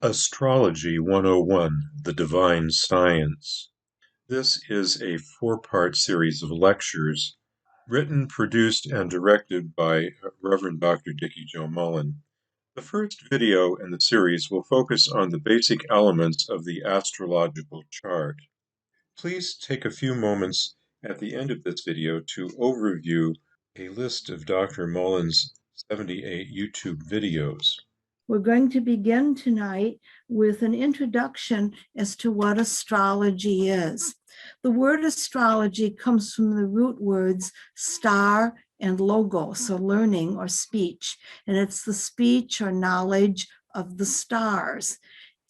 Astrology 101: The Divine Science. This is a four-part series of lectures written, produced, and directed by Reverend Dr. Mullen. The first video in the series will focus on the basic elements of the astrological chart. Please take a few moments at the end of this video to overview a list of Dr. Mullen's 78 YouTube videos. We're going to begin tonight with an introduction as to what astrology is. The word astrology comes from the root words star and logos, so learning or speech, and it's the speech or knowledge of the stars.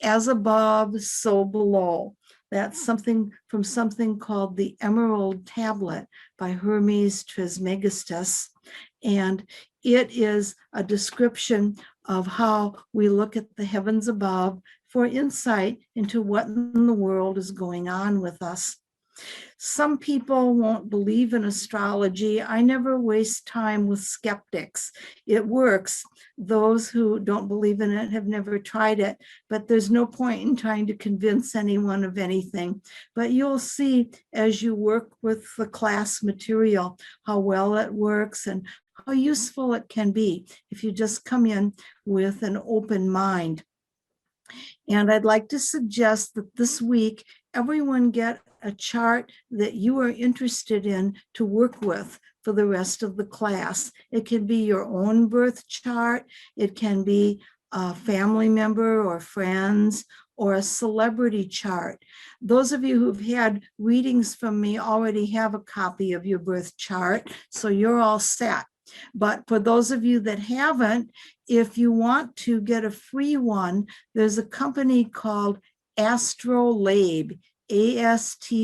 As above, so below. That's something from something called the Emerald Tablet by Hermes Trismegistus, and it is a description of how we look at the heavens above for insight into what in the world is going on with us. Some people won't believe in astrology. I never waste time with skeptics. It works. Those who don't believe in it have never tried it, but there's no point in trying to convince anyone of anything. But you'll see as you work with the class material how well it works and how useful it can be if you just come in with an open mind. And I'd like to suggest that this week, everyone get a chart that you are interested in to work with for the rest of the class. It can be your own birth chart. It can be a family member or friends or a celebrity chart. Those of you who've had readings from me already have a copy of your birth chart, so you're all set. But for those of you that haven't, if you want to get a free one, there's a company called Astrolabe, Astrolabe,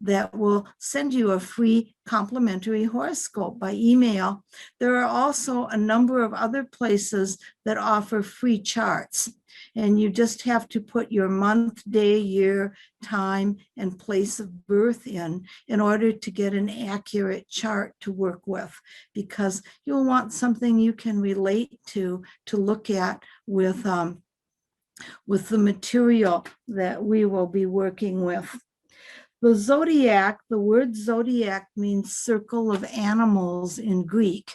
that will send you a free complimentary horoscope by email. There are also a number of other places that offer free charts. And you just have to put your month, day, year, time, and place of birth in order to get an accurate chart to work with, because you'll want something you can relate to look at with the material that we will be working with. The zodiac, the word zodiac means circle of animals in Greek.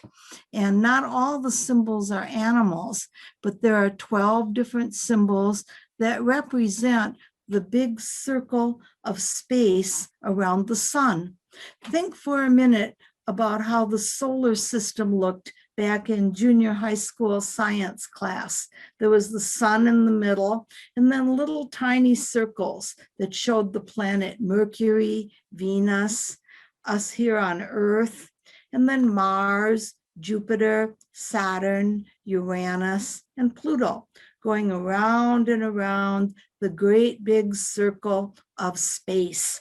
And not all the symbols are animals, but there are 12 different symbols that represent the big circle of space around the sun. Think for a minute about how the solar system looked back in junior high school science class. There was the sun in the middle, and then little tiny circles that showed the planet Mercury, Venus, us here on Earth, and then Mars, Jupiter, Saturn, Uranus, and Pluto, going around and around the great big circle of space.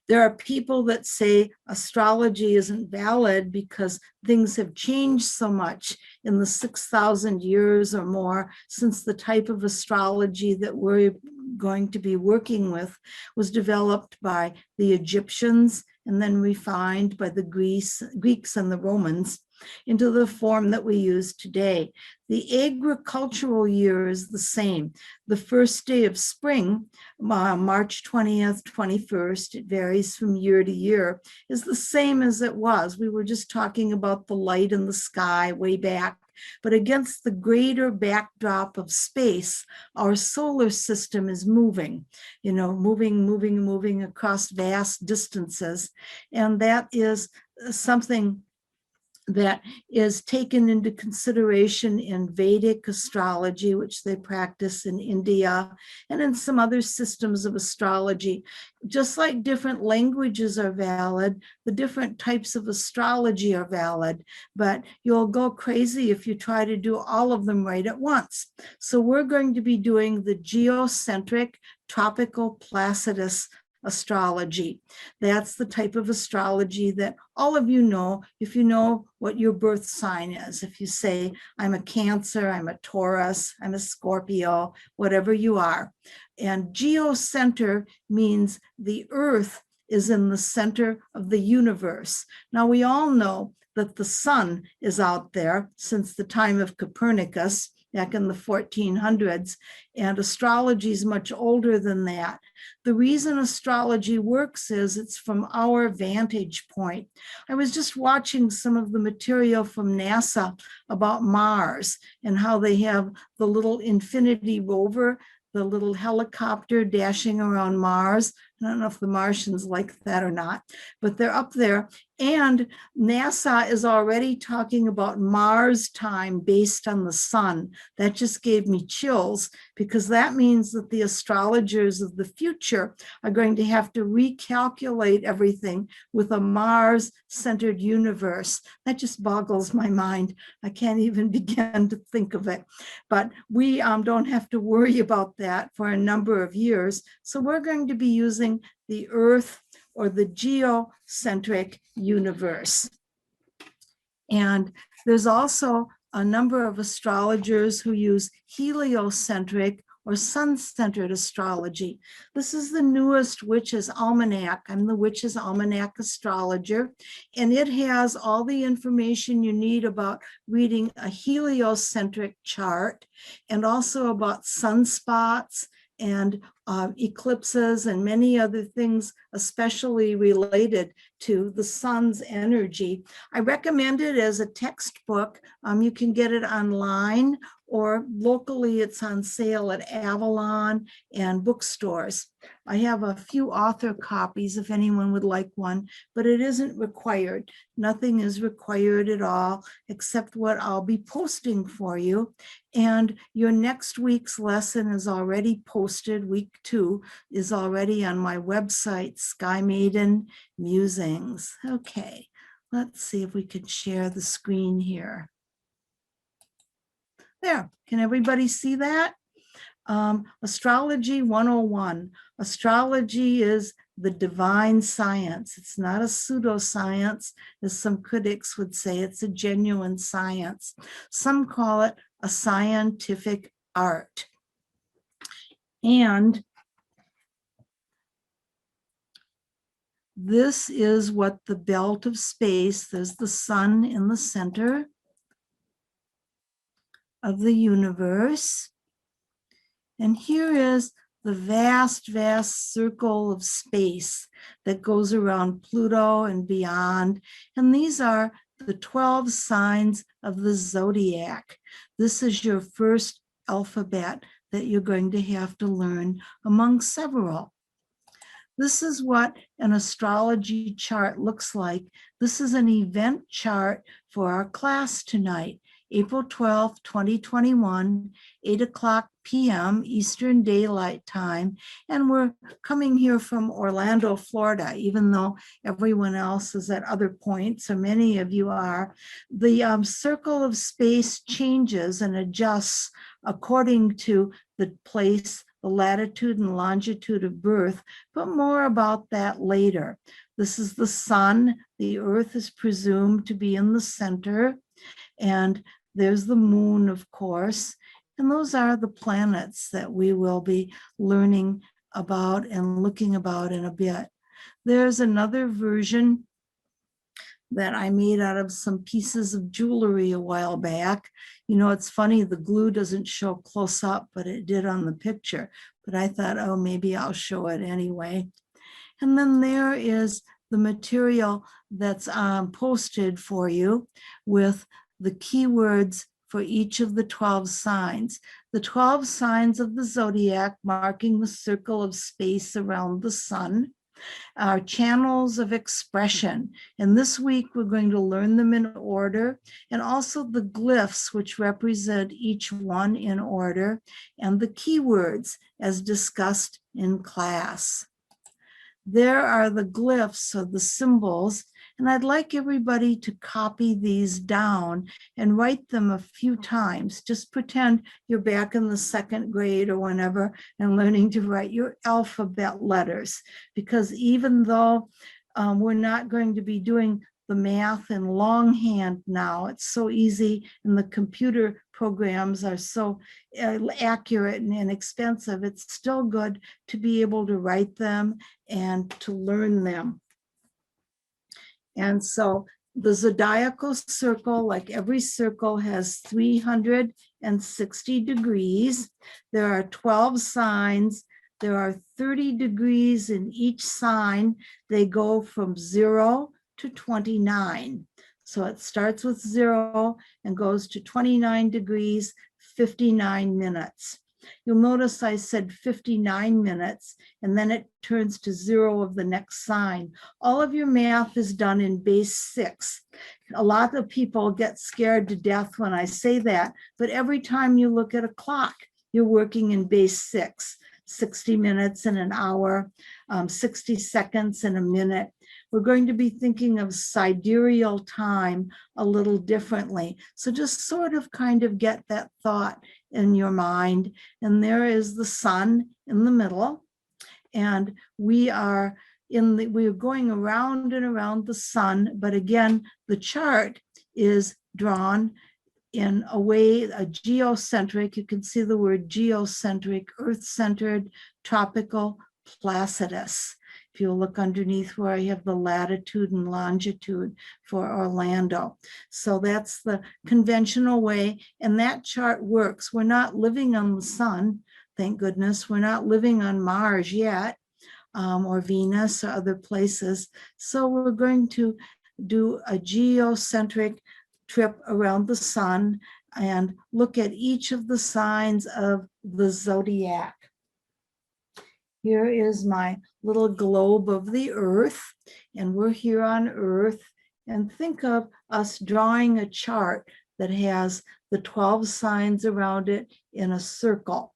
There are people that say astrology isn't valid because things have changed so much in the 6,000 years or more since the type of astrology that we're going to be working with was developed by the Egyptians and then refined by the Greeks and the Romans into the form that we use today. The agricultural year is the same. The first day of spring, March 20th, 21st, it varies from year to year, is the same as it was. We were just talking about the light in the sky way back. But against the greater backdrop of space, our solar system is moving, moving across vast distances. And that is something that is taken into consideration in Vedic astrology, which they practice in India, and in some other systems of astrology. Just like different languages are valid, the different types of astrology are valid, but you'll go crazy if you try to do all of them right at once. So we're going to be doing the geocentric tropical Placidus astrology. That's the type of astrology that all of you know if you know what your birth sign is. If you say, I'm a Cancer, I'm a Taurus, I'm a Scorpio, whatever you are. And geocenter means the Earth is in the center of the universe. Now, we all know that the sun is out there since the time of Copernicus back in the 1400s, and astrology is much older than that. The reason astrology works is it's from our vantage point. I was just watching some of the material from NASA about Mars and how they have the little Infinity rover, the little helicopter dashing around Mars. I don't know if the Martians like that or not, but they're up there. And NASA is already talking about Mars time based on the sun. That just gave me chills, because that means that the astrologers of the future are going to have to recalculate everything with a Mars-centered universe. That just boggles my mind. I can't even begin to think of it. But we don't have to worry about that for a number of years. So we're going to be using the Earth or the geocentric universe. And there's also a number of astrologers who use heliocentric or sun-centered astrology. This is the newest Witch's Almanac. I'm the Witch's Almanac astrologer, and it has all the information you need about reading a heliocentric chart, and also about sunspots and eclipses and many other things, especially related to the sun's energy. I recommend it as a textbook. You can get it online, or locally it's on sale at Avalon and bookstores. I have a few author copies if anyone would like one, but it isn't required. Nothing is required at all except what I'll be posting for you. And your next week's lesson is already posted. Week 2 is already on my website, Sky Maiden Musings. Okay, let's see if we can share the screen here. There, can everybody see that? Astrology 101. Astrology is the divine science. It's not a pseudoscience, as some critics would say. It's a genuine science. Some call it a scientific art. And this is what the belt of space, there's the sun in the center of the universe. And here is the vast, vast circle of space that goes around Pluto and beyond. And these are the 12 signs of the zodiac. This is your first alphabet that you're going to have to learn among several. This is what an astrology chart looks like. This is an event chart for our class tonight, April 12th, 2021, 8:00 p.m. Eastern Daylight Time. And we're coming here from Orlando, Florida, even though everyone else is at other points, or many of you are. The circle of space changes and adjusts according to the place, the latitude and longitude of birth, but more about that later. This is the sun. The earth is presumed to be in the center, and there's the moon, of course, and those are the planets that we will be learning about and looking about in a bit. There's another version that I made out of some pieces of jewelry a while back. You know, it's funny, the glue doesn't show close up, but it did on the picture. But I thought, oh, maybe I'll show it anyway. And then there is the material that's posted for you with the keywords for each of the 12 signs. The 12 signs of the zodiac marking the circle of space around the sun are channels of expression. And this week we're going to learn them in order, and also the glyphs, which represent each one in order, and the keywords as discussed in class. There are the glyphs, or the symbols, and I'd like everybody to copy these down and write them a few times. Just pretend you're back in the 2nd grade or whenever and learning to write your alphabet letters, because even though we're not going to be doing the math in longhand now, it's so easy, and the computer programs are so accurate and inexpensive, it's still good to be able to write them and to learn them. And so The zodiacal circle, like every circle, has 360 degrees. There are 12 signs. There are 30 degrees in each sign. They go from 0 to 29. So it starts with 0 and goes to 29 degrees, 59 minutes. You'll notice I said 59 minutes, and then it turns to 0 of the next sign. All of your math is done in base 6. A lot of people get scared to death when I say that, but every time you look at a clock, you're working in base 6, 60 minutes in an hour, 60 seconds in a minute. We're going to be thinking of sidereal time a little differently. So just sort of kind of get that thought in your mind. And there is the sun in the middle. And we are going around and around the sun. But again, the chart is drawn in a way, a geocentric. You can see the word geocentric, earth-centered, tropical, placidus. If you look underneath where I have the latitude and longitude for Orlando. So that's the conventional way, and that chart works. We're not living on the sun, thank goodness. We're not living on Mars yet, or Venus or other places. So we're going to do a geocentric trip around the sun and look at each of the signs of the zodiac. Here is my little globe of the earth, and we're here on Earth. And think of us drawing a chart that has the 12 signs around it in a circle.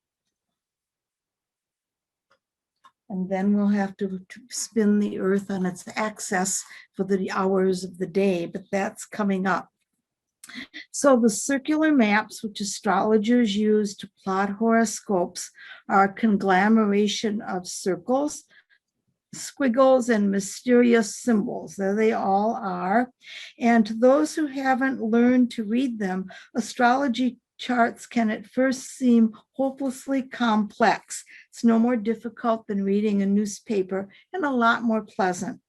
And then we'll have to spin the earth on its axis for the hours of the day, but that's coming up. So the circular maps, which astrologers use to plot horoscopes, are a conglomeration of circles, squiggles, and mysterious symbols. There they all are. And to those who haven't learned to read them, astrology charts can at first seem hopelessly complex. It's no more difficult than reading a newspaper and a lot more pleasant.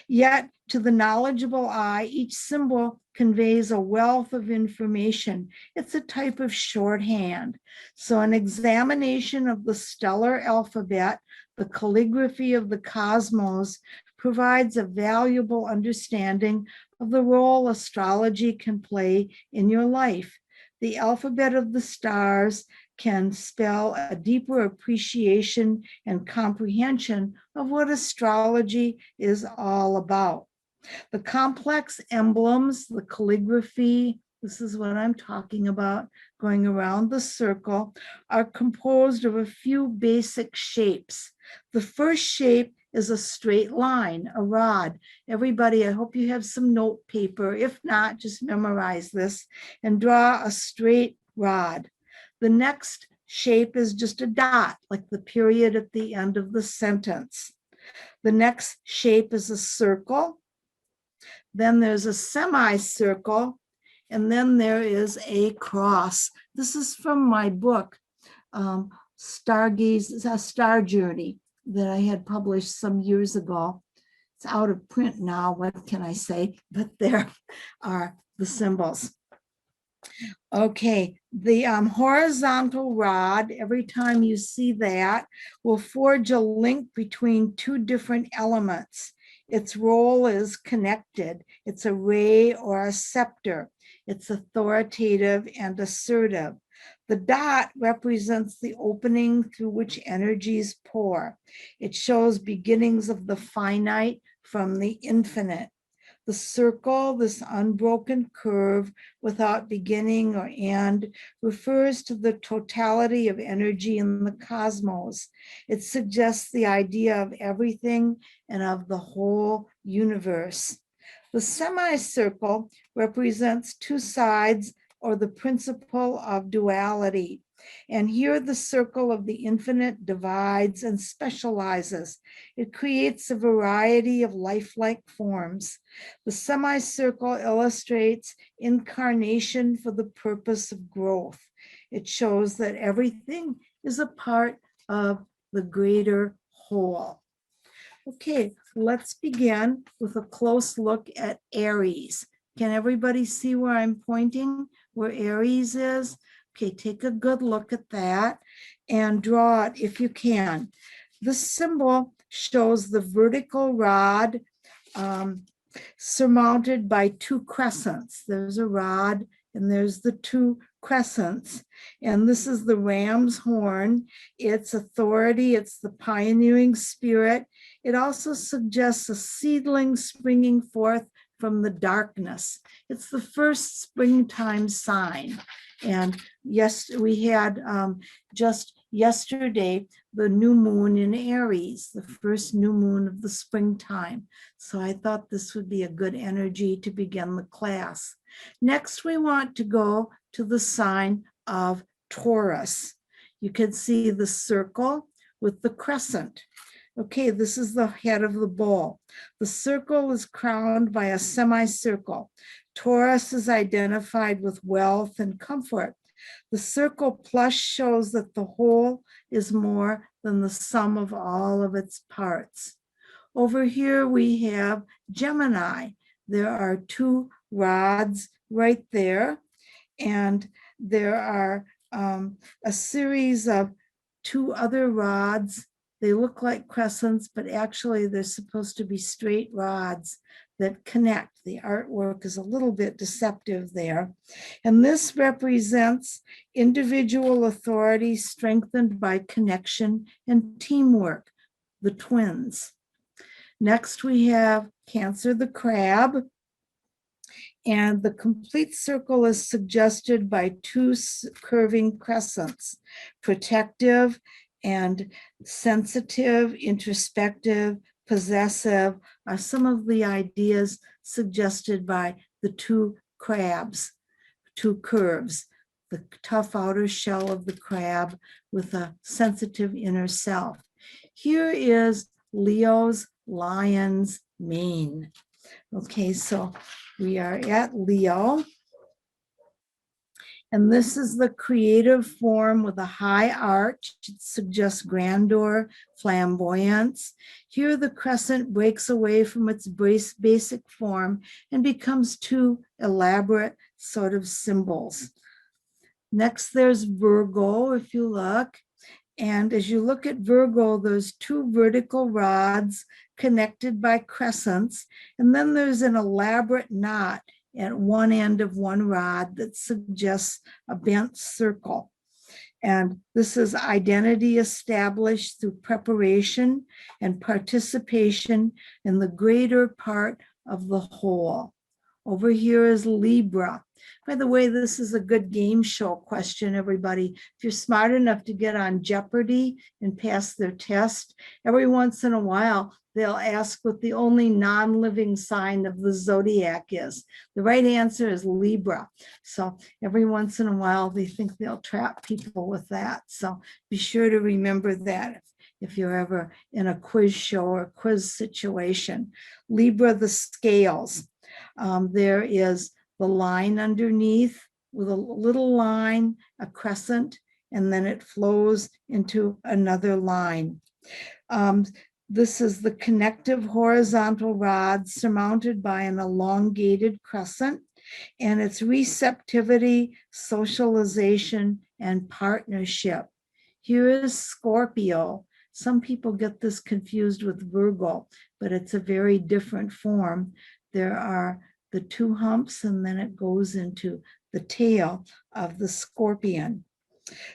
Yet, to the knowledgeable eye, each symbol conveys a wealth of information. It's a type of shorthand. So an examination of the stellar alphabet, the calligraphy of the cosmos, provides a valuable understanding of the role astrology can play in your life. The alphabet of the stars can spell a deeper appreciation and comprehension of what astrology is all about. The complex emblems, the calligraphy, this is what I'm talking about, going around the circle, are composed of a few basic shapes. The first shape is a straight line, a rod. Everybody, I hope you have some note paper. If not, just memorize this and draw a straight rod. The next shape is just a dot, like the period at the end of the sentence. The next shape is a circle. Then there's a semicircle, and then there is a cross. This is from my book, Stargaze, a Star Journey, that I had published some years ago. It's out of print now, what can I say? But there are the symbols. Okay, the horizontal rod, every time you see that, will forge a link between two different elements. Its role is connected. It's a ray or a scepter. It's authoritative and assertive. The dot represents the opening through which energies pour. It shows beginnings of the finite from the infinite. The circle, this unbroken curve without beginning or end, refers to the totality of energy in the cosmos. It suggests the idea of everything and of the whole universe. The semicircle represents two sides, or the principle of duality. And here the circle of the infinite divides and specializes. It creates a variety of lifelike forms. The semicircle illustrates incarnation for the purpose of growth. It shows that everything is a part of the greater whole. Okay, let's begin with a close look at Aries. Can everybody see where I'm pointing, where Aries is? Okay, take a good look at that and draw it if you can. This symbol shows the vertical rod surmounted by two crescents. There's a rod and there's the two crescents. And this is the ram's horn. It's authority, it's the pioneering spirit. It also suggests a seedling springing forth from the darkness. It's the first springtime sign. And yes, we had just yesterday the new moon in Aries, the first new moon of the springtime. So I thought this would be a good energy to begin the class. Next, we want to go to the sign of Taurus. You can see the circle with the crescent. Okay, this is the head of the bowl. The circle is crowned by a semicircle. Taurus is identified with wealth and comfort. The circle plus shows that the whole is more than the sum of all of its parts. Over here we have Gemini. There are two rods right there, and there are a series of two other rods. They look like crescents, but actually they're supposed to be straight rods that connect. The artwork is a little bit deceptive there. And this represents individual authority strengthened by connection and teamwork, the twins. Next, we have Cancer the crab. And the complete circle is suggested by two curving crescents, protective and sensitive, introspective, possessive are some of the ideas suggested by the two crabs, two curves, the tough outer shell of the crab with a sensitive inner self. Here is Leo's lion's mane. Okay, so we are at Leo. And this is the creative form with a high arch. It suggests grandeur, flamboyance. Here the crescent breaks away from its basic form and becomes two elaborate sort of symbols. Next, there's Virgo, if you look. And as you look at Virgo, there's two vertical rods connected by crescents. And then there's an elaborate knot at one end of one rod that suggests a bent circle. And this is identity established through preparation and participation in the greater part of the whole. Over here is Libra. By the way, this is a good game show question, everybody. If you're smart enough to get on Jeopardy and pass their test, every once in a while, they'll ask what the only non-living sign of the zodiac is. The right answer is Libra. So every once in a while, they think they'll trap people with that. So be sure to remember that if you're ever in a quiz show or quiz situation. Libra, the scales. There is the line underneath with a little line, a crescent, and then it flows into another line. This is the connective horizontal rod surmounted by an elongated crescent, and it's receptivity, socialization, and partnership. Here is Scorpio. Some people get this confused with Virgo, but it's a very different form. There are the two humps, and then it goes into the tail of the scorpion.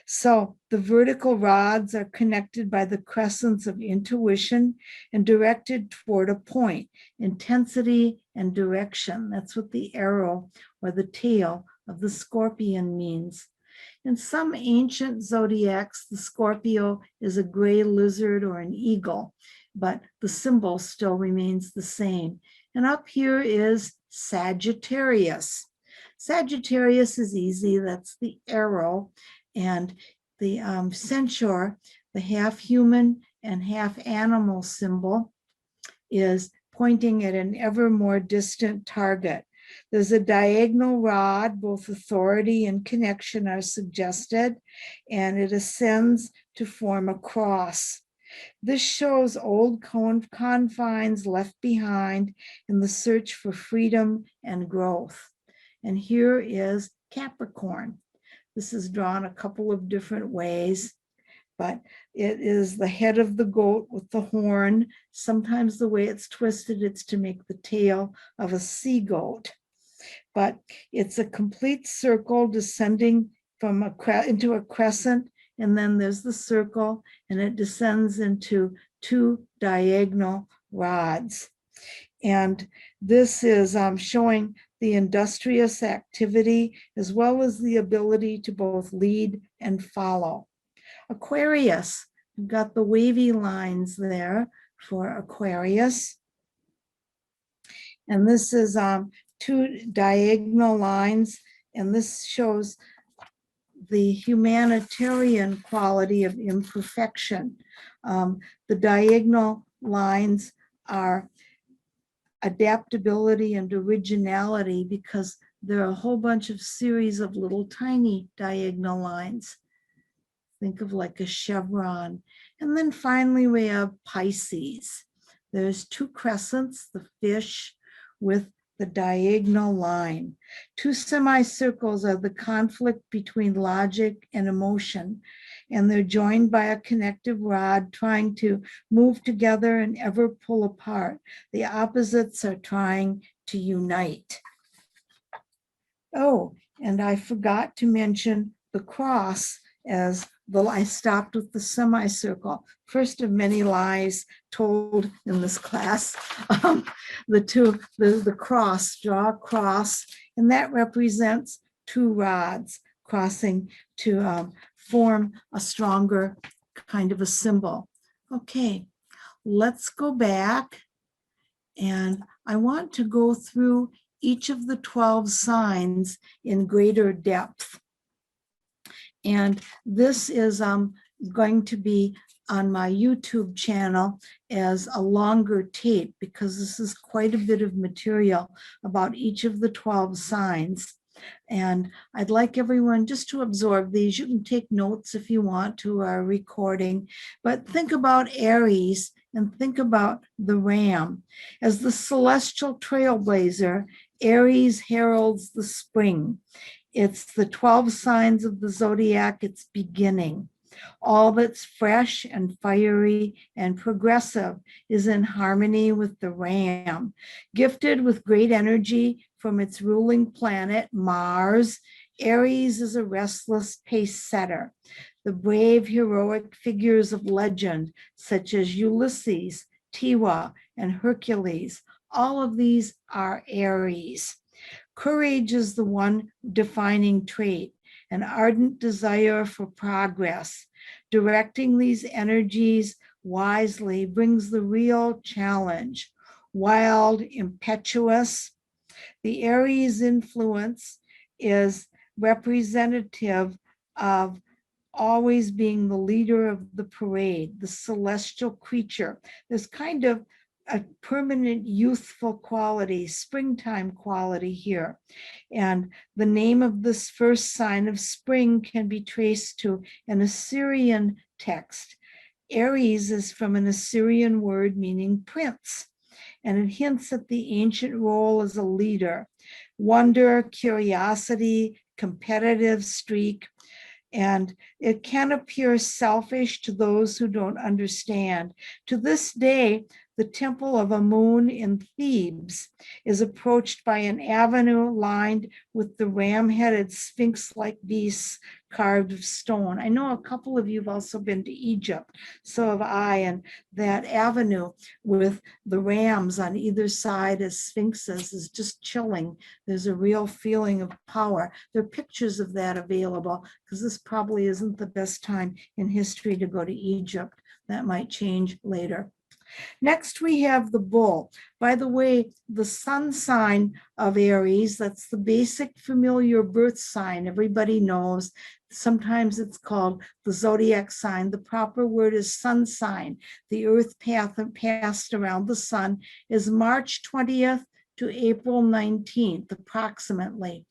So the vertical rods are connected by the crescents of intuition and directed toward a point, intensity and direction. That's what the arrow or the tail of the scorpion means. In some ancient zodiacs, the Scorpio is a gray lizard or an eagle, but the symbol still remains the same. And up here is Sagittarius. Sagittarius is easy, that's the arrow, and the centaur, the half human and half animal symbol, is pointing at an ever more distant target. There's a diagonal rod, both authority and connection are suggested, and it ascends to form a cross. This shows old confines left behind in the search for freedom and growth. And here is Capricorn. This is drawn a couple of different ways, but it is the head of the goat with the horn. Sometimes the way it's twisted, it's to make the tail of a sea goat. But it's a complete circle descending from into a crescent, and then there's the circle, and it descends into two diagonal rods. And this is showing the industrious activity as well as the ability to both lead and follow. Aquarius, we've got the wavy lines there for Aquarius. And this is two diagonal lines, and this shows the humanitarian quality of imperfection. The diagonal lines are adaptability and originality because there are a whole bunch of series of little tiny diagonal lines. Think of like a chevron. And then finally we have Pisces. There's two crescents, the fish with the diagonal line. Two semicircles are the conflict between logic and emotion, and they're joined by a connective rod trying to move together and ever pull apart. The opposites are trying to unite. Oh, and I forgot to mention the cross as I stopped with the semicircle. First of many lies told in this class. The cross, draw a cross, and that represents two rods crossing to form a stronger kind of a symbol. Okay, let's go back, and I want to go through each of the 12 signs in greater depth. And this is going to be on my YouTube channel as a longer tape because this is quite a bit of material about each of the 12 signs. And I'd like everyone just to absorb these. You can take notes if you want to our recording, but think about Aries and think about the ram. As the celestial trailblazer, Aries heralds the spring. It's the 12 signs of the zodiac, its beginning. All that's fresh and fiery and progressive is in harmony with the ram. Gifted with great energy from its ruling planet, Mars, Aries is a restless pace setter. The brave, heroic figures of legend, such as Ulysses, Tiwa, and Hercules, all of these are Aries. Courage is the one defining trait, an ardent desire for progress. Directing these energies wisely brings the real challenge. Wild, impetuous. The Aries influence is representative of always being the leader of the parade, the celestial creature. There's kind of a permanent youthful quality, springtime quality here. And the name of this first sign of spring can be traced to an Assyrian text. Aries is from an Assyrian word meaning prince, and it hints at the ancient role as a leader. Wonder, curiosity, competitive streak, and it can appear selfish to those who don't understand. To this day, the temple of Amun in Thebes is approached by an avenue lined with the ram-headed sphinx-like beasts carved of stone. I know a couple of you have also been to Egypt, so have I, and that avenue with the rams on either side as sphinxes is just chilling. There's a real feeling of power. There are pictures of that available because this probably isn't the best time in history to go to Egypt. That might change later. Next, we have the bull. By the way, the sun sign of Aries, that's the basic familiar birth sign everybody knows. Sometimes it's called the zodiac sign. The proper word is sun sign. The earth path passed around the sun is March 20th to April 19th, approximately.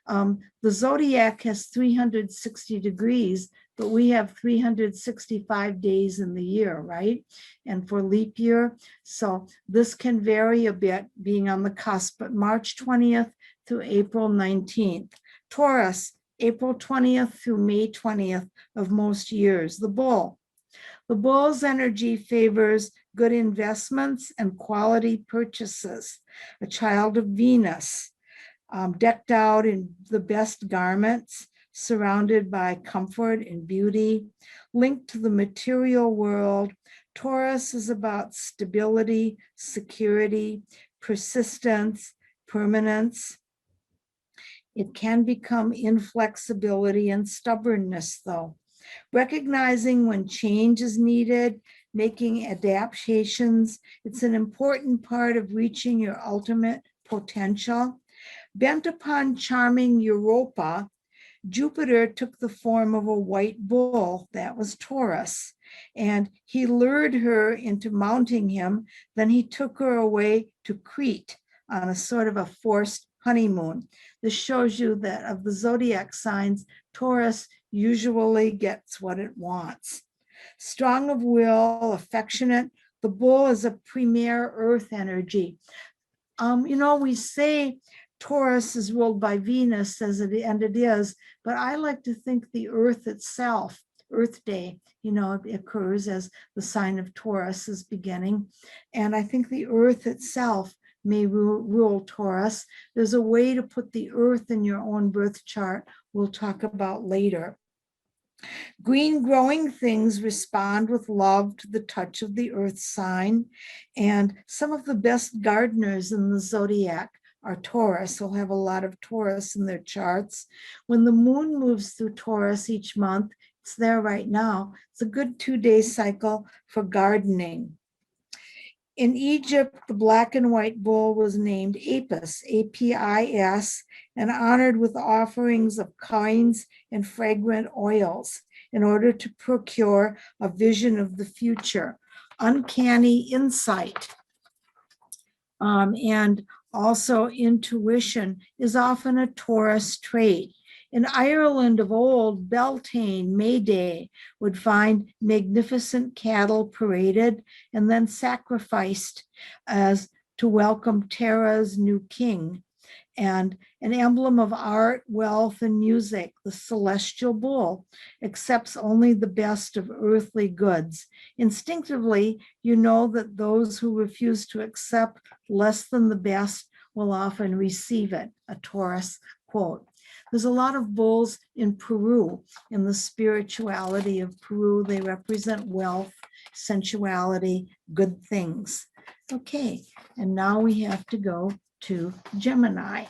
The zodiac has 360 degrees, but we have 365 days in the year, right? And for leap year, so this can vary a bit being on the cusp, but March 20th through April 19th. Taurus, April 20th through May 20th of most years. The bull. The bull's energy favors good investments and quality purchases. A child of Venus, decked out in the best garments, surrounded by comfort and beauty, linked to the material world. Taurus is about stability, security, persistence, permanence. It can become inflexibility and stubbornness, though. Recognizing when change is needed, making adaptations, it's an important part of reaching your ultimate potential. Bent upon charming Europa, Jupiter took the form of a white bull, that was Taurus, and he lured her into mounting him. Then he took her away to Crete on a sort of a forced honeymoon. This shows you that of the zodiac signs, Taurus usually gets what it wants. Strong of will, affectionate, the bull is a premier earth energy. We say Taurus is ruled by Venus and it is, but I like to think the earth itself, Earth Day, it occurs as the sign of Taurus is beginning. And I think the earth itself may rule Taurus. There's a way to put the earth in your own birth chart we'll talk about later. Green growing things respond with love to the touch of the earth sign. And some of the best gardeners in the zodiac are Taurus, will have a lot of Taurus in their charts. When the moon moves through Taurus each month, it's there right now. It's a good 2-day cycle for gardening. In Egypt, the black and white bull was named Apis, A-P-I-S, and honored with offerings of coins and fragrant oils in order to procure a vision of the future, uncanny insight. And also intuition is often a Taurus trait. In Ireland of old, Beltane, May Day, would find magnificent cattle paraded and then sacrificed as to welcome Tara's new king. And an emblem of art, wealth, and music, the celestial bull accepts only the best of earthly goods. Instinctively, you know that those who refuse to accept less than the best will often receive it, a Taurus quote. There's a lot of bulls in Peru, in the spirituality of Peru. They represent wealth, sensuality, good things. Okay, and now we have to go to Gemini.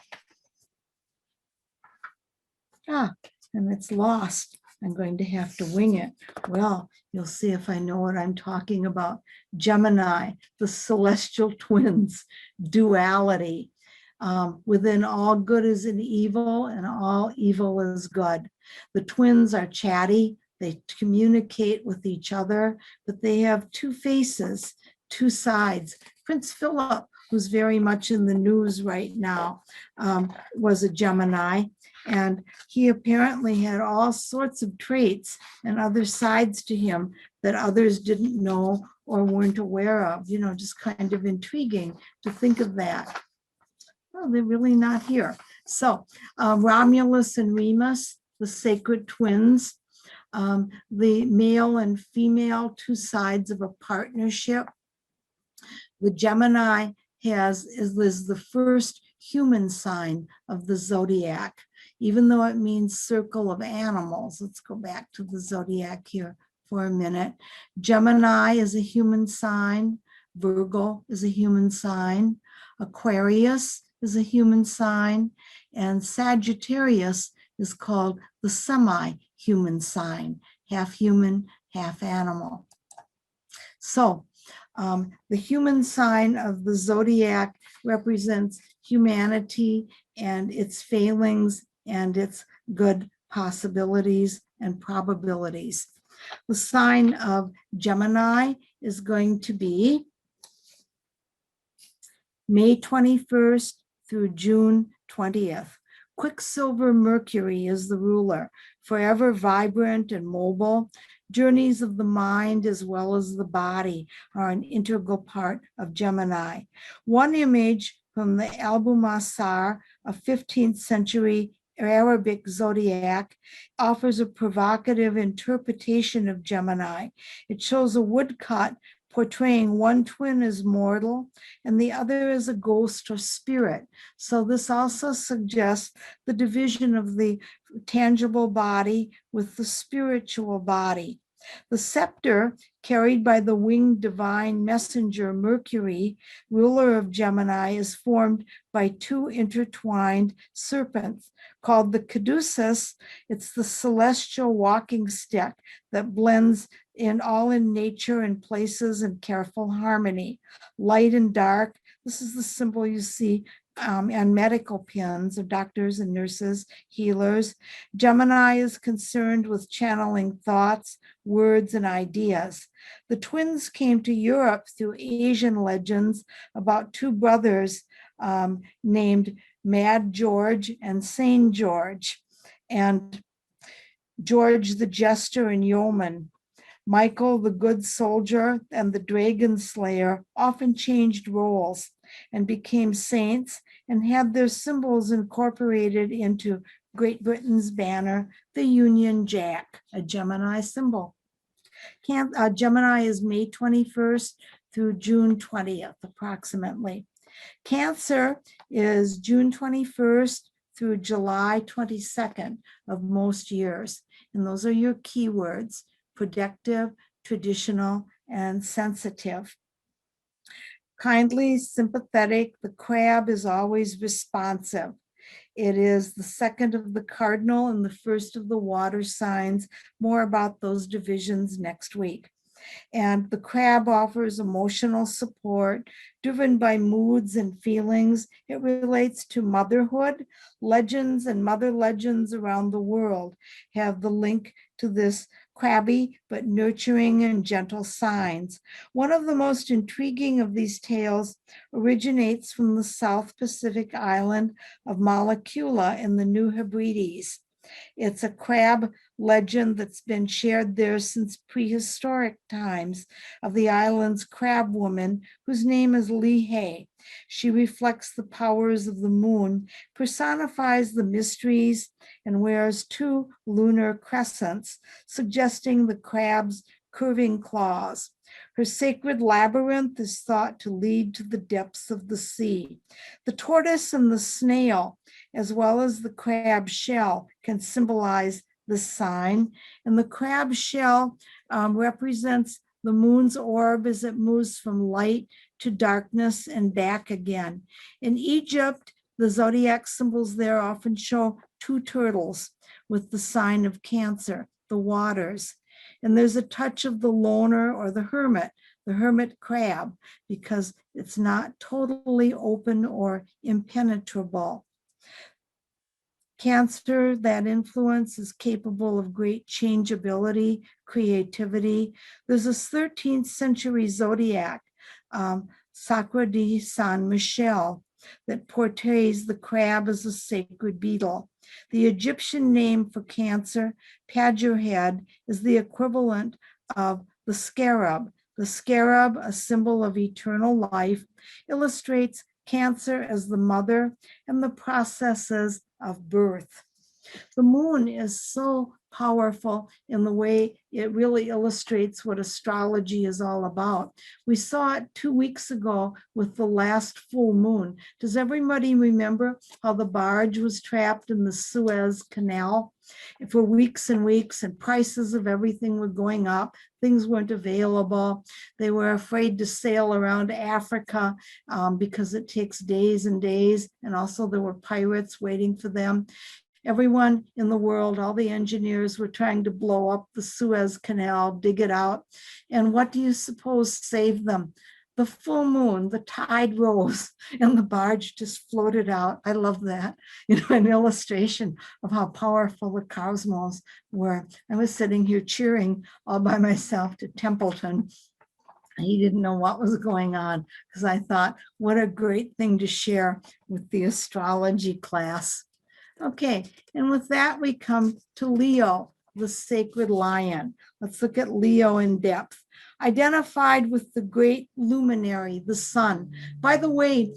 And it's lost. I'm going to have to wing it. Well, you'll see if I know what I'm talking about. Gemini, the celestial twins, duality. Within all good is an evil and all evil is good. The twins are chatty. They communicate with each other, but they have two faces, two sides. Prince Philip, who's very much in the news right now, was a Gemini, and he apparently had all sorts of traits and other sides to him that others didn't know or weren't aware of. Just kind of intriguing to think of that. Oh, they're really not here. So Romulus and Remus, the sacred twins, the male and female, two sides of a partnership. The Gemini is the first human sign of the zodiac, even though it means circle of animals. Let's go back to the zodiac here for a minute. Gemini is a human sign. Virgo is a human sign. Aquarius is a human sign. And Sagittarius is called the semi-human sign, half human, half animal. So the human sign of the zodiac represents humanity and its failings and its good possibilities and probabilities. The sign of Gemini is going to be May 21st through June 20th. Quicksilver Mercury is the ruler, forever vibrant and mobile. Journeys of the mind as well as the body are an integral part of Gemini. One image from the Albumasar, a 15th century Arabic zodiac, offers a provocative interpretation of Gemini. It shows a woodcut portraying one twin as mortal and the other as a ghost or spirit. So this also suggests the division of the tangible body with the spiritual body. The scepter, carried by the winged divine messenger Mercury, ruler of Gemini, is formed by two intertwined serpents called the caduceus. It's the celestial walking stick that blends in all in nature and places in careful harmony. Light and dark, this is the symbol you see and medical pins of doctors and nurses, healers. Gemini is concerned with channeling thoughts, words, and ideas. The twins came to Europe through Asian legends about two brothers named Mad George and Sane George, and George the Jester and Yeoman. Michael, the good soldier, and the dragon slayer often changed roles and became saints and had their symbols incorporated into Great Britain's banner, the Union Jack, a Gemini symbol. Gemini is May 21st through June 20th, approximately. Cancer is June 21st through July 22nd of most years. And those are your keywords: protective, traditional, and sensitive. Kindly, sympathetic, the crab is always responsive. It is the second of the cardinal and the first of the water signs. More about those divisions next week. And the crab offers emotional support driven by moods and feelings. It relates to motherhood. Legends and mother legends around the world have the link to this crabby but nurturing and gentle signs. One of the most intriguing of these tales originates from the South Pacific island of Malakula in the New Hebrides. It's a crab legend that's been shared there since prehistoric times of the island's crab woman, whose name is Lihe. She reflects the powers of the moon, personifies the mysteries, and wears two lunar crescents, suggesting the crab's curving claws. Her sacred labyrinth is thought to lead to the depths of the sea. The tortoise and the snail, as well as the crab shell, can symbolize this sign. And the crab shell represents the moon's orb as it moves from light to darkness and back again. In Egypt, the zodiac symbols there often show two turtles with the sign of Cancer, the waters. And there's a touch of the loner or the hermit crab, because it's not totally open or impenetrable. Cancer, that influence, is capable of great changeability, creativity. There's this 13th century zodiac, Sacre de San Michel, that portrays the crab as a sacred beetle. The Egyptian name for Cancer, Padgerhead, is the equivalent of the scarab. The scarab, a symbol of eternal life, illustrates Cancer as the mother and the processes of birth. The moon is so powerful in the way it really illustrates what astrology is all about. We saw it 2 weeks ago with the last full moon. Does everybody remember how the barge was trapped in the Suez Canal for weeks and weeks, and prices of everything were going up? Things weren't available. They were afraid to sail around Africa because it takes days and days. And also there were pirates waiting for them. Everyone in the world, all the engineers were trying to blow up the Suez Canal, dig it out. And what do you suppose saved them? The full moon. The tide rose and the barge just floated out. I love that. An illustration of how powerful the cosmos were. I was sitting here cheering all by myself to Templeton. He didn't know what was going on, because I thought, what a great thing to share with the astrology class. Okay, and with that, we come to Leo, the sacred lion. Let's look at Leo in depth. Identified with the great luminary, the sun. By the way,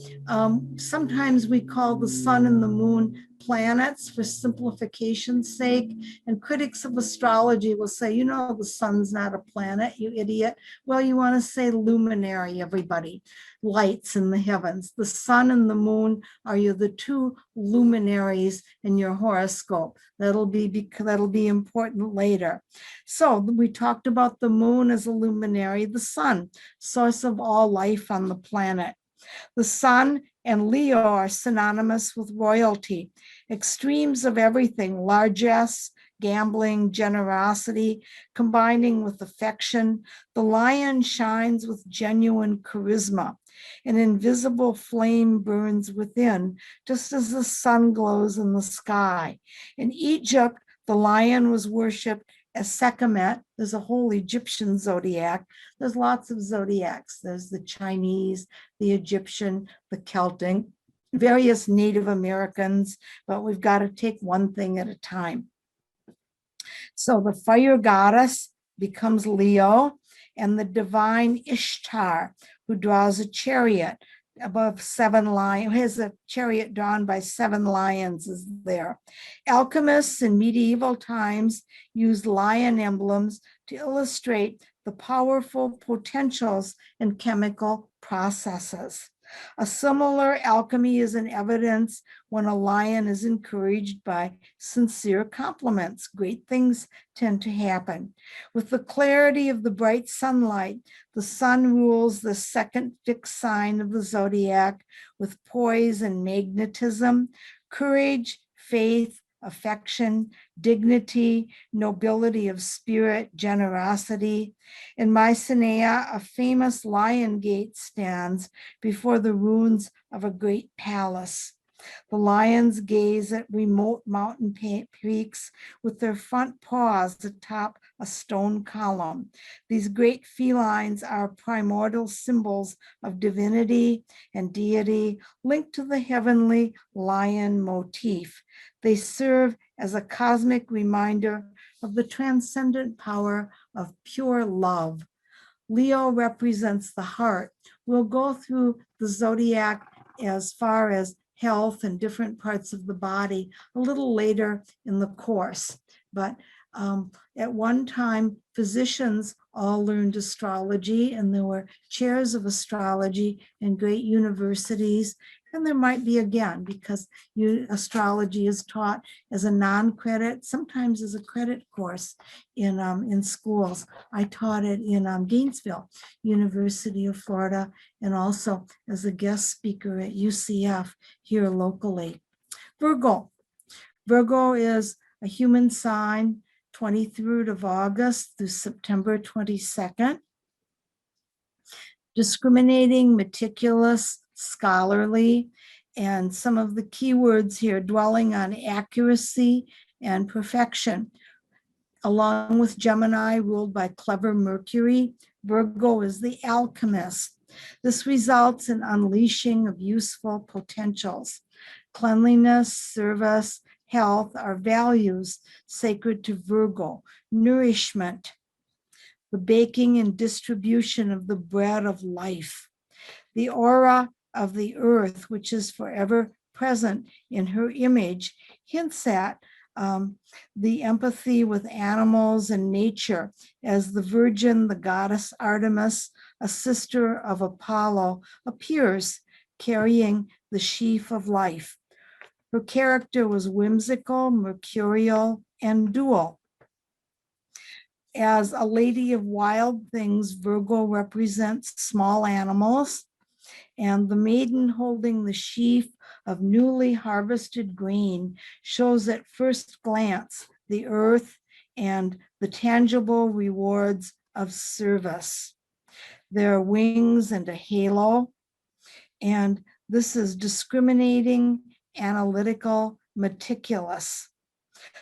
sometimes we call the sun and the moon planets for simplification's sake, and critics of astrology will say, you know, the sun's not a planet, you idiot. Well, you want to say luminary, everybody, lights in the heavens. The sun and the moon are you the two luminaries in your horoscope. That'll be important later. So we talked about the moon as a luminary, the sun, source of all life on the planet. The sun and Leo are synonymous with royalty, extremes of everything, largesse, gambling, generosity, combining with affection. The lion shines with genuine charisma. An invisible flame burns within, just as the sun glows in the sky. In Egypt, the lion was worshipped as Sekhmet. There's a whole Egyptian zodiac. There's lots of zodiacs. There's the Chinese, the Egyptian, the Celtic, various Native Americans, but we've got to take one thing at a time. So the fire goddess becomes Leo, and the divine Ishtar, who draws a chariot above 7 lions, has a chariot drawn by 7 lions, is there. Alchemists in medieval times used lion emblems to illustrate the powerful potentials in chemical processes. A similar alchemy is in evidence when a lion is encouraged by sincere compliments. Great things tend to happen. With the clarity of the bright sunlight, the sun rules the second fixed sign of the zodiac with poise and magnetism, courage, faith, affection, dignity, nobility of spirit, generosity. In Mycenae, a famous lion gate stands before the ruins of a great palace. The lions gaze at remote mountain peaks with their front paws atop a stone column. These great felines are primordial symbols of divinity and deity linked to the heavenly lion motif. They serve as a cosmic reminder of the transcendent power of pure love. Leo represents the heart. We'll go through the zodiac as far as health and different parts of the body a little later in the course. But at one time, physicians all learned astrology, and there were chairs of astrology in great universities. And there might be again, because astrology is taught as a non-credit, sometimes as a credit course in schools. I taught it in Gainesville, University of Florida, and also as a guest speaker at UCF here locally. Virgo. Virgo is a human sign, 23rd of August through September 22nd. Discriminating, meticulous, scholarly, and some of the keywords here dwelling on accuracy and perfection. Along with Gemini, ruled by clever Mercury, Virgo is the alchemist. This results in unleashing of useful potentials. Cleanliness, service, health are values sacred to Virgo. Nourishment, the baking and distribution of the bread of life. The aura of the earth, which is forever present in her image, hints at the empathy with animals and nature, as the Virgin, the goddess Artemis, a sister of Apollo, appears carrying the sheaf of life. Her character was whimsical, mercurial, and dual. As a lady of wild things, Virgo represents small animals, and the maiden holding the sheaf of newly harvested grain shows at first glance the earth and the tangible rewards of service. There are wings and a halo, and this is discriminating, analytical, meticulous.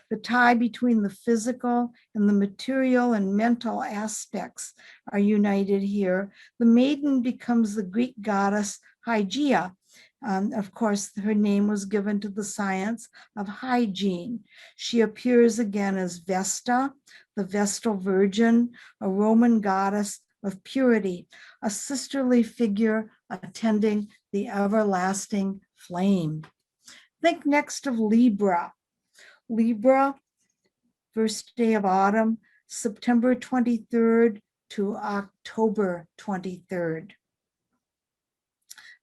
The tie between the physical and the material and mental aspects are united here. The maiden becomes the Greek goddess Hygeia, Of course, her name was given to the science of hygiene. She appears again as Vesta, the Vestal Virgin, a Roman goddess of purity, a sisterly figure attending the everlasting flame. Think next of Libra. Libra, first day of autumn, September 23rd to October 23rd.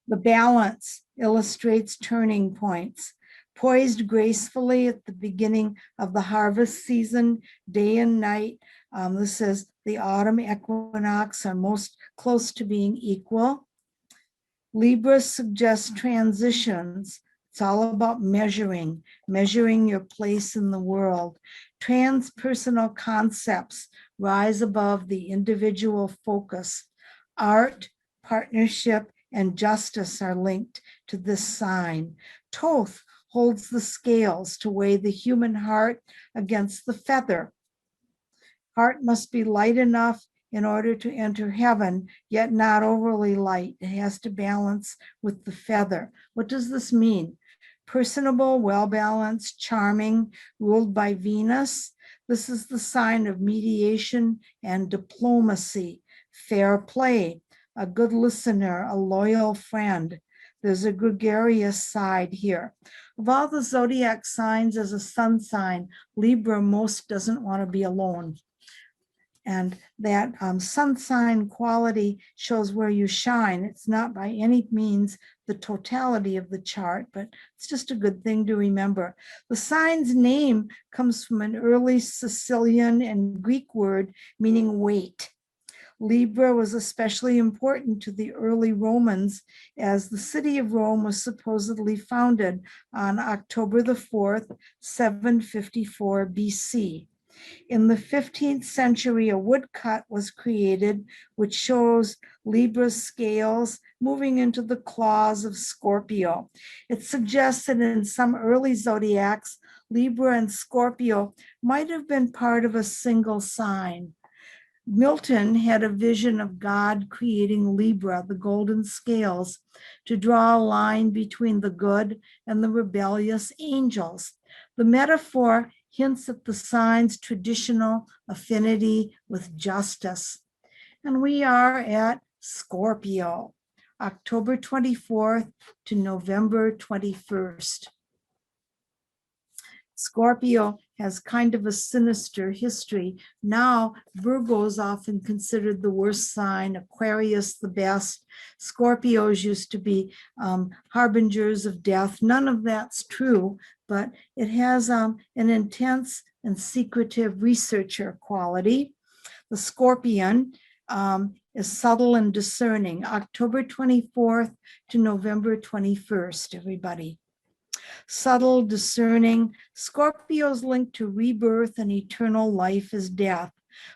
The balance illustrates turning points. Poised gracefully at the beginning of the harvest season, day and night. This is the autumn equinox are most close to being equal. Libra suggests transitions. It's all about measuring your place in the world. Transpersonal concepts rise above the individual focus. Art, partnership, and justice are linked to this sign. Thoth holds the scales to weigh the human heart against the feather. Heart must be light enough in order to enter heaven, yet not overly light. It has to balance with the feather. What does this mean? Personable, well-balanced, charming, ruled by Venus. This is the sign of mediation and diplomacy, fair play, a good listener, a loyal friend. There's a gregarious side here. Of all the zodiac signs as a sun sign, Libra most doesn't want to be alone. And that sun sign quality shows where you shine. It's not by any means the totality of the chart, but it's just a good thing to remember. The sign's name comes from an early Sicilian and Greek word meaning weight. Libra was especially important to the early Romans, as the city of Rome was supposedly founded on October the 4th, 754 BC. In the 15th century, a woodcut was created, which shows Libra's scales moving into the claws of Scorpio. It suggests that in some early zodiacs, Libra and Scorpio might have been part of a single sign. Milton had a vision of God creating Libra, the golden scales, to draw a line between the good and the rebellious angels. The metaphor hints at the sign's traditional affinity with justice. And we are at Scorpio, October 24th to November 21st. Scorpio has kind of a sinister history. Now, Virgo is often considered the worst sign, Aquarius the best. Scorpios used to be harbingers of death. None of that's true, but it has an intense and secretive researcher quality. The Scorpion is subtle and discerning, October 24th to November 21st, everybody. Subtle, discerning. Scorpio's linked to rebirth and eternal life is death.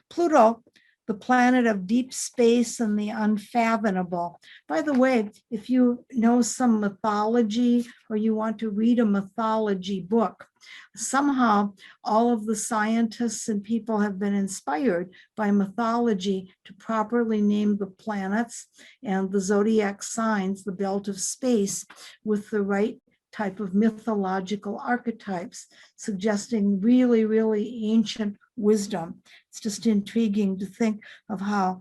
Pluto, the planet of deep space and the unfathomable. By the way, if you know some mythology or you want to read a mythology book, somehow all of the scientists and people have been inspired by mythology to properly name the planets and the zodiac signs, the belt of space, with the right type of mythological archetypes, suggesting really, really ancient wisdom. It's just intriguing to think of how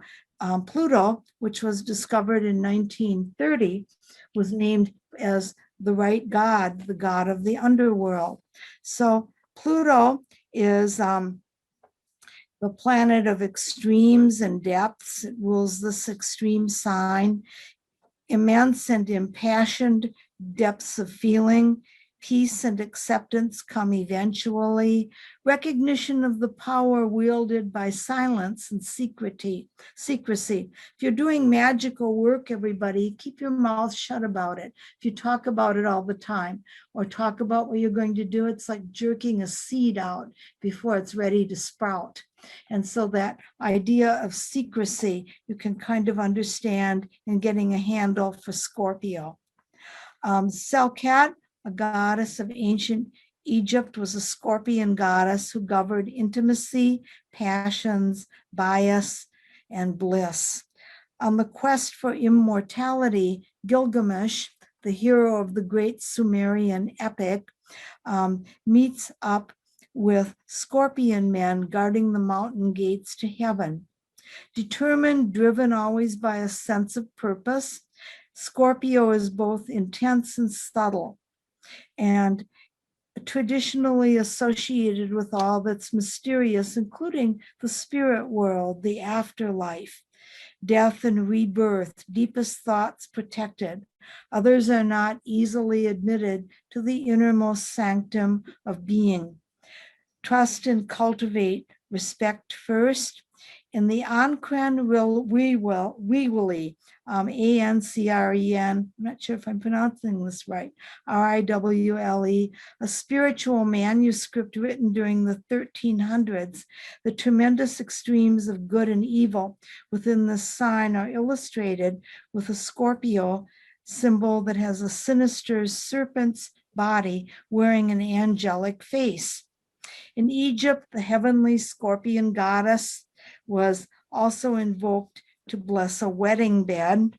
Pluto, which was discovered in 1930, was named as the right god, the god of the underworld. So Pluto is the planet of extremes and depths. It rules this extreme sign. Immense and impassioned depths of feeling, peace and acceptance come eventually. Recognition of the power wielded by silence and secrecy. If you're doing magical work, everybody, keep your mouth shut about it. If you talk about it all the time or talk about what you're going to do, it's like jerking a seed out before it's ready to sprout. And so that idea of secrecy, you can kind of understand in getting a handle for Scorpio. Selkat, a goddess of ancient Egypt, was a scorpion goddess who governed intimacy, passions, bias, and bliss. On the quest for immortality, Gilgamesh, the hero of the great Sumerian epic, meets up with scorpion men guarding the mountain gates to heaven. Determined, driven always by a sense of purpose, Scorpio is both intense and subtle, and traditionally associated with all that's mysterious, including the spirit world, the afterlife, death and rebirth, deepest thoughts protected. Others are not easily admitted to the innermost sanctum of being. Trust and cultivate respect first. In the Ancren Riwili, Ancren, I'm not sure if I'm pronouncing this right, Riwle, a spiritual manuscript written during the 1300s, the tremendous extremes of good and evil within this sign are illustrated with a Scorpio symbol that has a sinister serpent's body wearing an angelic face. In Egypt, the heavenly scorpion goddess was also invoked to bless a wedding bed,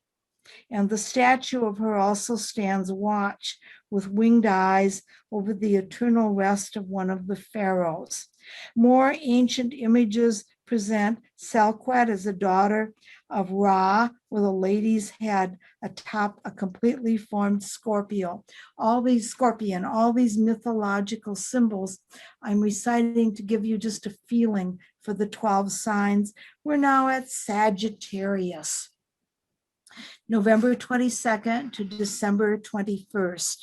and the statue of her also stands watch with winged eyes over the eternal rest of one of the pharaohs. More ancient images present Selquet as a daughter of Ra with a lady's head atop a completely formed scorpion. All these mythological symbols I'm reciting to give you just a feeling for the 12 signs. We're now at Sagittarius. November 22nd to December 21st.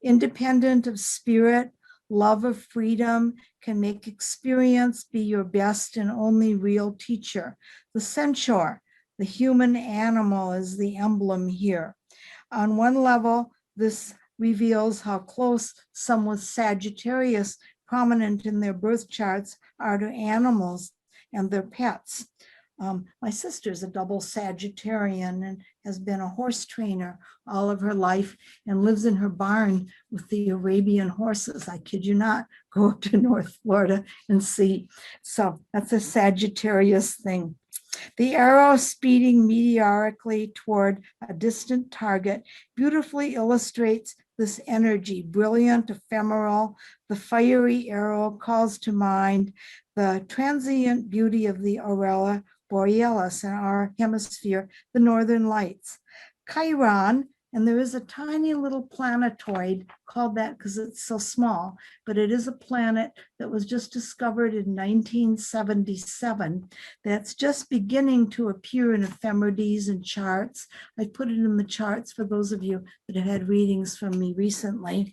Independent of spirit, love of freedom can make experience be your best and only real teacher. The centaur, the human animal, is the emblem here. On one level, this reveals how close some with Sagittarius prominent in their birth charts are to animals and their pets. My sister's a double Sagittarian and has been a horse trainer all of her life and lives in her barn with the Arabian horses. I kid you not, go up to North Florida and see. So that's a Sagittarius thing. The arrow speeding meteorically toward a distant target beautifully illustrates this energy, brilliant, ephemeral. The fiery arrow calls to mind the transient beauty of the aurora borealis in our hemisphere, the northern lights. Chiron, and there is a tiny little planetoid called that because it's so small, but it is a planet that was just discovered in 1977 that's just beginning to appear in ephemerides and charts. I put it in the charts for those of you that have had readings from me recently,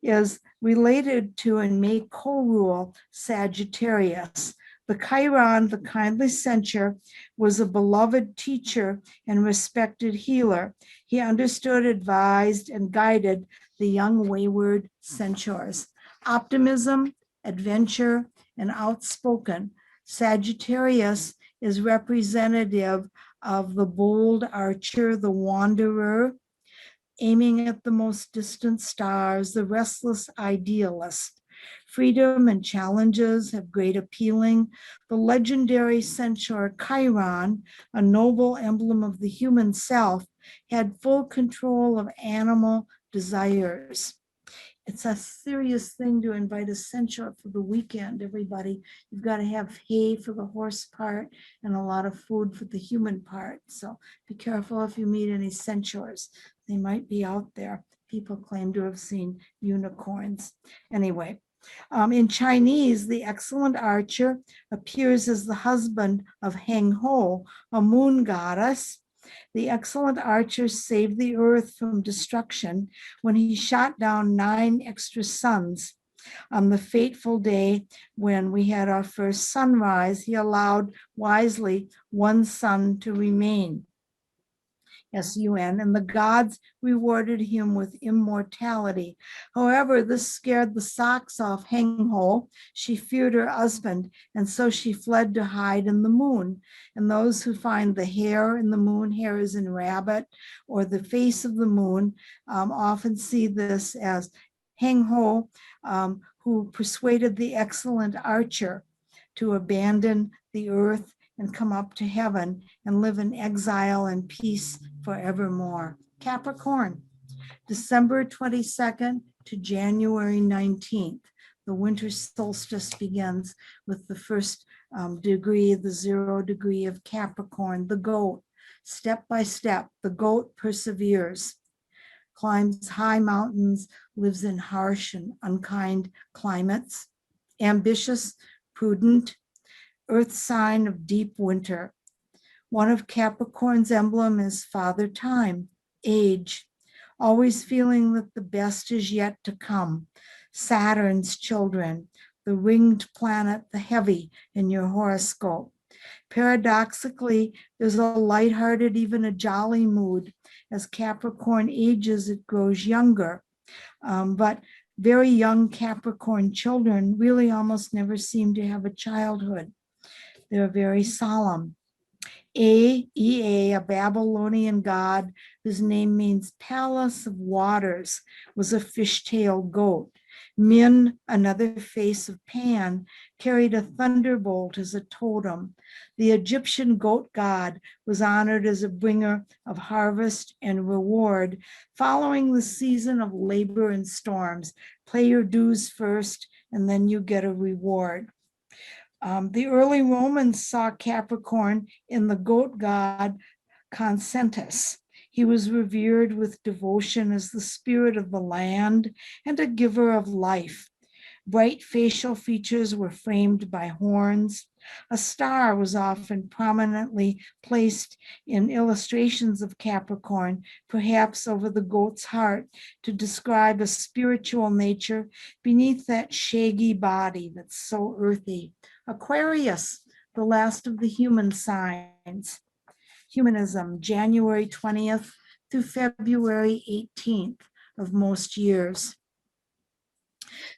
is related to and may co-rule Sagittarius. The Chiron, the kindly censure, was a beloved teacher and respected healer. He understood, advised, and guided the young wayward centaurs. Optimism, adventure, and outspoken. Sagittarius is representative of the bold archer, the wanderer, aiming at the most distant stars, the restless idealist. Freedom and challenges have great appealing. The legendary centaur Chiron, a noble emblem of the human self, had full control of animal desires. It's a serious thing to invite a centaur for the weekend, everybody. You've got to have hay for the horse part and a lot of food for the human part. So be careful if you meet any centaurs. They might be out there. People claim to have seen unicorns. Anyway, in Chinese, the excellent archer appears as the husband of Heng Ho, a moon goddess. The excellent archer saved the earth from destruction when he shot down 9 extra suns. On the fateful day when we had our first sunrise, he allowed wisely 1 sun to remain. S-U-N, and the gods rewarded him with immortality. However, this scared the socks off Heng Ho. She feared her husband, and so she fled to hide in the moon. And those who find the hair in the moon, hair is in rabbit, or the face of the moon, often see this as Heng Ho, who persuaded the excellent archer to abandon the earth and come up to heaven and live in exile and peace forevermore. Capricorn. December 22nd to January 19th. The winter solstice begins with the first degree, the 0 degree of Capricorn, the goat. Step by step, the goat perseveres, climbs high mountains, lives in harsh and unkind climates, ambitious, prudent, earth sign of deep winter. One of Capricorn's emblem is Father Time, age, always feeling that the best is yet to come. Saturn's children, the ringed planet, the heavy in your horoscope. Paradoxically, there's a lighthearted, even a jolly mood. As Capricorn ages, it grows younger. But very young Capricorn children really almost never seem to have a childhood. They're very solemn. Ea, a Babylonian god whose name means palace of waters, was a fish-tailed goat. Min, another face of Pan, carried a thunderbolt as a totem. The Egyptian goat god was honored as a bringer of harvest and reward. Following the season of labor and storms, pay your dues first, and then you get a reward. The early Romans saw Capricorn in the goat god Consentus. He was revered with devotion as the spirit of the land and a giver of life. Bright facial features were framed by horns. A star was often prominently placed in illustrations of Capricorn, perhaps over the goat's heart, to describe a spiritual nature beneath that shaggy body that's so earthy. Aquarius, the last of the human signs. Humanism, January 20th through February 18th of most years.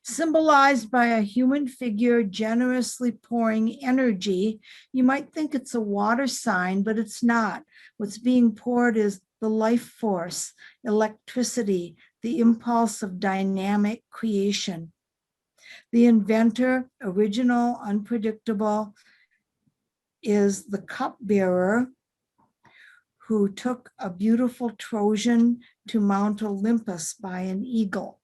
Symbolized by a human figure generously pouring energy, you might think it's a water sign, but it's not. What's being poured is the life force, electricity, the impulse of dynamic creation. The inventor, original, unpredictable, is the cupbearer who took a beautiful Trojan to Mount Olympus by an eagle.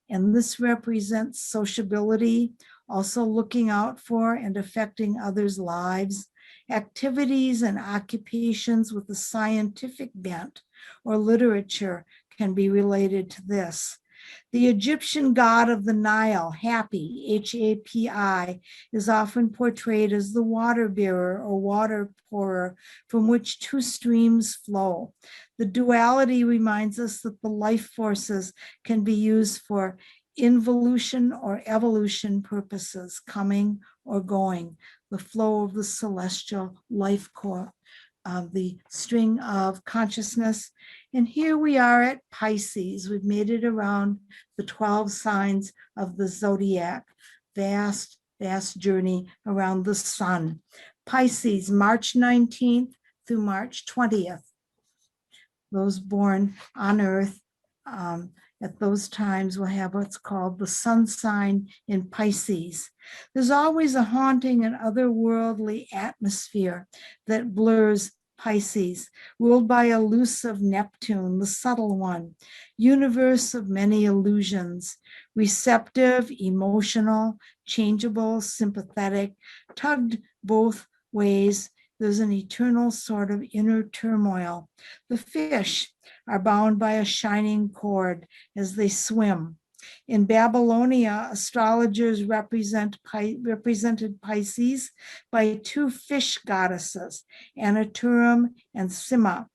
And this represents sociability, also looking out for and affecting others' lives, activities and occupations with a scientific bent or literature can be related to this. The Egyptian god of the Nile, Hapi, H-A-P-I, is often portrayed as the water bearer or water pourer from which two streams flow. The duality reminds us that the life forces can be used for involution or evolution purposes, coming or going, the flow of the celestial life core, the string of consciousness. And here we are at Pisces. We've made it around the 12 signs of the zodiac. Vast, vast journey around the sun. Pisces, March 19th through March 20th. Those born on Earth at those times will have what's called the sun sign in Pisces. There's always a haunting and otherworldly atmosphere that blurs Pisces, ruled by elusive Neptune, the subtle one, universe of many illusions, receptive, emotional, changeable, sympathetic, tugged both ways. There's an eternal sort of inner turmoil. The fish are bound by a shining cord as they swim. In Babylonia, astrologers represented Pisces by two fish goddesses, Anaturum and Sima.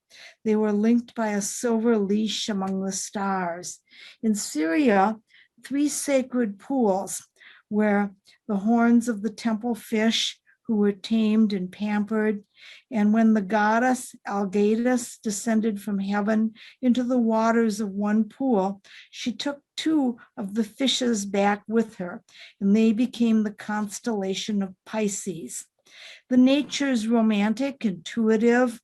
They were linked by a silver leash among the stars. In Syria, 3 sacred pools where the horns of the temple fish who were tamed and pampered. And when the goddess Algaitis descended from heaven into the waters of one pool, she took 2 of the fishes back with her, and they became the constellation of Pisces. The nature is romantic, intuitive,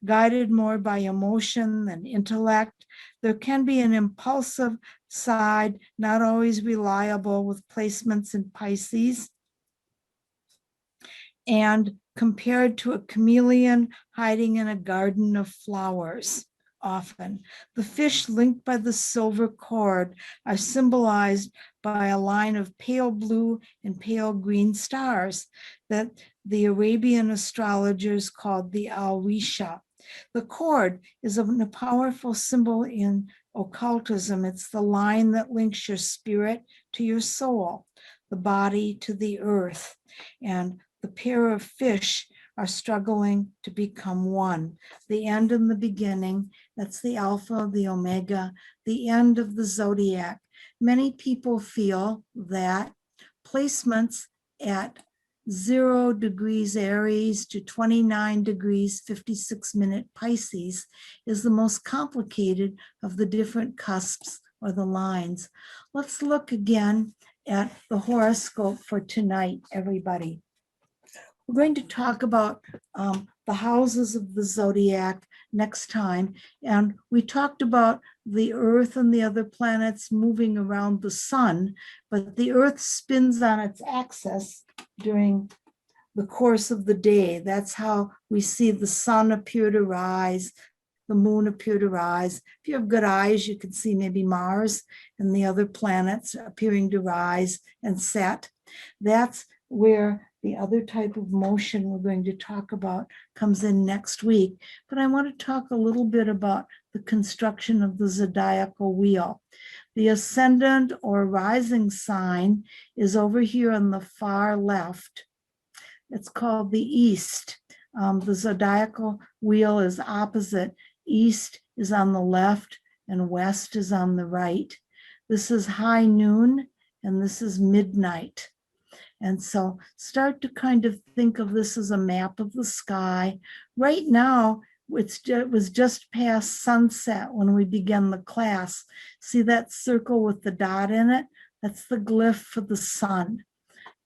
guided more by emotion than intellect. There can be an impulsive side, not always reliable, with placements in Pisces, and compared to a chameleon hiding in a garden of flowers. often. The fish linked by the silver cord are symbolized by a line of pale blue and pale green stars that the Arabian astrologers called the Al-Risha. The cord is a powerful symbol in occultism. It's the line that links your spirit to your soul, the body to the earth. And the pair of fish are struggling to become one. The end and the beginning, that's the Alpha, the Omega, the end of the zodiac. Many people feel that placements at 0 degrees Aries to 29 degrees 56-minute Pisces is the most complicated of the different cusps or the lines. Let's look again at the horoscope for tonight, everybody. We're going to talk about the houses of the zodiac next time. And we talked about the Earth and the other planets moving around the sun, but the Earth spins on its axis during the course of the day. That's how we see the sun appear to rise, the moon appear to rise. If you have good eyes, you can see maybe Mars and the other planets appearing to rise and set. That's where the other type of motion we're going to talk about comes in next week. But I want to talk a little bit about the construction of the zodiacal wheel. The ascendant or rising sign is over here on the far left. It's called the east. The zodiacal wheel is opposite. East is on the left and west is on the right. This is high noon and this is midnight. And so start to kind of think of this as a map of the sky. Right now, it was just past sunset when we began the class. See that circle with the dot in it? That's the glyph for the sun.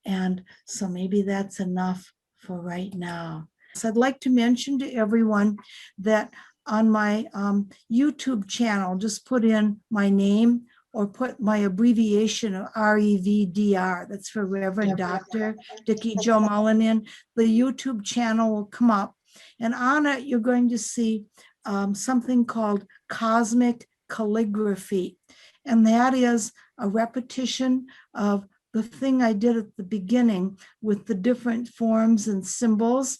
And so maybe that's enough for right now. So I'd like to mention to everyone that on my YouTube channel, just put in my name or put my abbreviation of REVDR. That's for Reverend Dr. Dickie Joe Mullen in. The YouTube channel will come up. And on it, you're going to see something called cosmic calligraphy. And that is a repetition of the thing I did at the beginning with the different forms and symbols,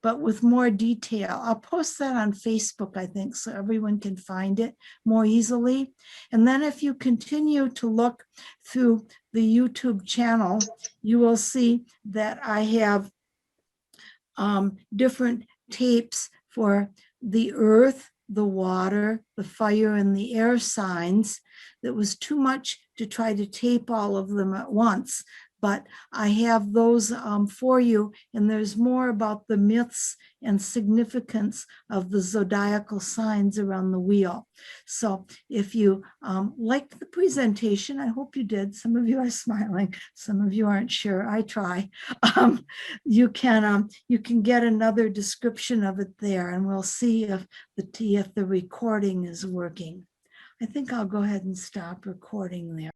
but with more detail. I'll post that on Facebook, I think, so everyone can find it more easily. And then if you continue to look through the YouTube channel, you will see that I have different tapes for the earth, the water, the fire, and the air signs. That was too much to try to tape all of them at once, but I have those for you, and there's more about the myths and significance of the zodiacal signs around the wheel. So if you liked the presentation, I hope you did. Some of you are smiling, some of you aren't sure. I try. You can get another description of it there, and we'll see if the recording is working. I think I'll go ahead and stop recording there.